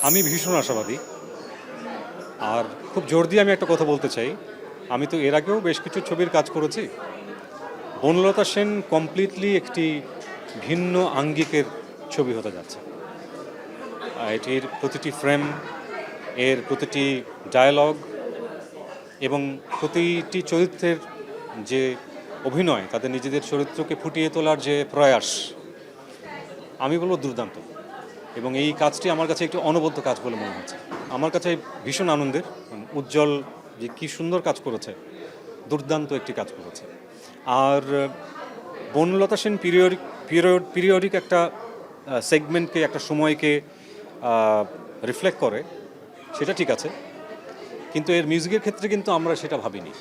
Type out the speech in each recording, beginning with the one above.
আমি ভীষণ আশাবাদী। আর খুব জোর দিয়ে আমি একটা কথা বলতে চাই, আমি তো এর আগেও বেশ কিছু ছবির কাজ করেছি। বনলতা সেন কমপ্লিটলি একটি ভিন্ন আঙ্গিকের ছবি হতে যাচ্ছে। এটির প্রতিটি ফ্রেম, এর প্রতিটি ডায়ালগ এবং প্রতিটি চরিত্রের যে অভিনয়, তাদের নিজেদের চরিত্রকে ফুটিয়ে তোলার যে প্রয়াস, আমি বলবো দুর্দান্ত। এবং এই কাজটি আমার কাছে একটি অনবদ্য কাজ বলে মনে হচ্ছে। আমার কাছে ভীষণ আনন্দের। উজ্জ্বল যে কী সুন্দর কাজ করেছে, দুর্দান্ত একটি কাজ করেছে। আর বনলতা সেন পিরিয়ডিক একটা সেগমেন্টকে, একটা সময়কে রিফ্লেক্ট করে, সেটা ঠিক আছে। কিন্তু এর মিউজিকের ক্ষেত্রে কিন্তু আমরা সেটা ভাবিনি।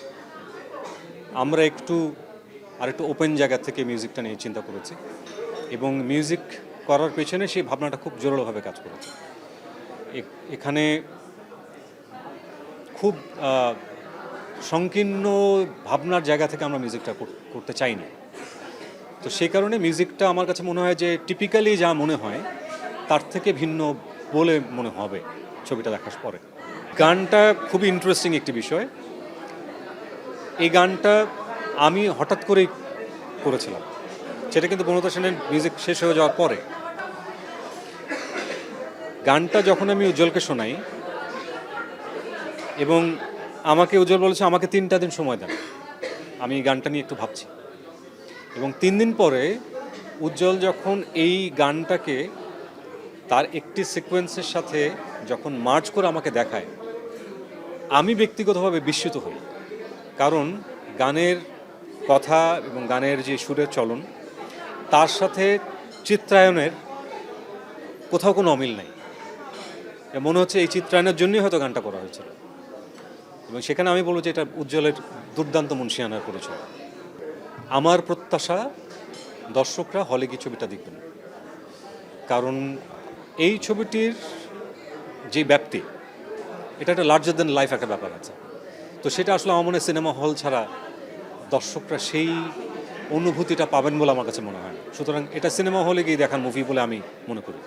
আমরা আরেকটু ওপেন জায়গা থেকে মিউজিকটা নিয়ে চিন্তা করেছি এবং মিউজিক করার পেছনে সেই ভাবনাটা খুব জোরালোভাবে কাজ করেছে। এখানে খুব সংকীর্ণ ভাবনার জায়গা থেকে আমরা মিউজিকটা করতে চাই না। তো সেই কারণে মিউজিকটা আমার কাছে মনে হয় যে টিপিক্যালি যা মনে হয় তার থেকে ভিন্ন বলে মনে হবে ছবিটা দেখার পরে। গানটা খুবই ইন্টারেস্টিং একটি বিষয়। এই গানটা আমি হঠাৎ করেই করেছিলাম, সেটা কিন্তু বনলতা সেনের মিউজিক শেষ হয়ে যাওয়ার পরে। গানটা যখন আমি উজ্জ্বলকে শোনাই এবং আমাকে উজ্জ্বল বলেছে আমাকে 3টা দিন সময় দেন, আমি গানটা নিয়ে একটু ভাবছি। এবং 3 দিন পরে উজ্জ্বল যখন এই গানটাকে তার একটি সিকোয়েন্সের সাথে যখন মার্চ করে আমাকে দেখায়, আমি ব্যক্তিগতভাবে বিস্মিত হই। কারণ গানের কথা এবং গানের যে সুরের চলন, তার সাথে চিত্রায়নের কোথাও কোনো অমিল নাই। মনে হচ্ছে এই চিত্রায়নের জন্যই হয়তো গানটা করা হয়েছিল। এবং সেখানে আমি বলবো যে এটা উজ্জ্বলের দুর্দান্ত মুন্সিয়ানার পরিচয়। আমার প্রত্যাশা দর্শকরা হলে গিয়ে ছবিটা দেখবেন, কারণ এই ছবিটির যে ব্যাপ্তি, এটা একটা লার্জার দ্যান লাইফ একটা ব্যাপার আছে। তো সেটা আসলে আমার মনে হয় সিনেমা হল ছাড়া দর্শকরা সেই অনুভূতিটা পাবেন বলে আমার কাছে মনে হয় না। সুতরাং এটা সিনেমা হলে গিয়ে দেখার মুভি বলে আমি মনে করি।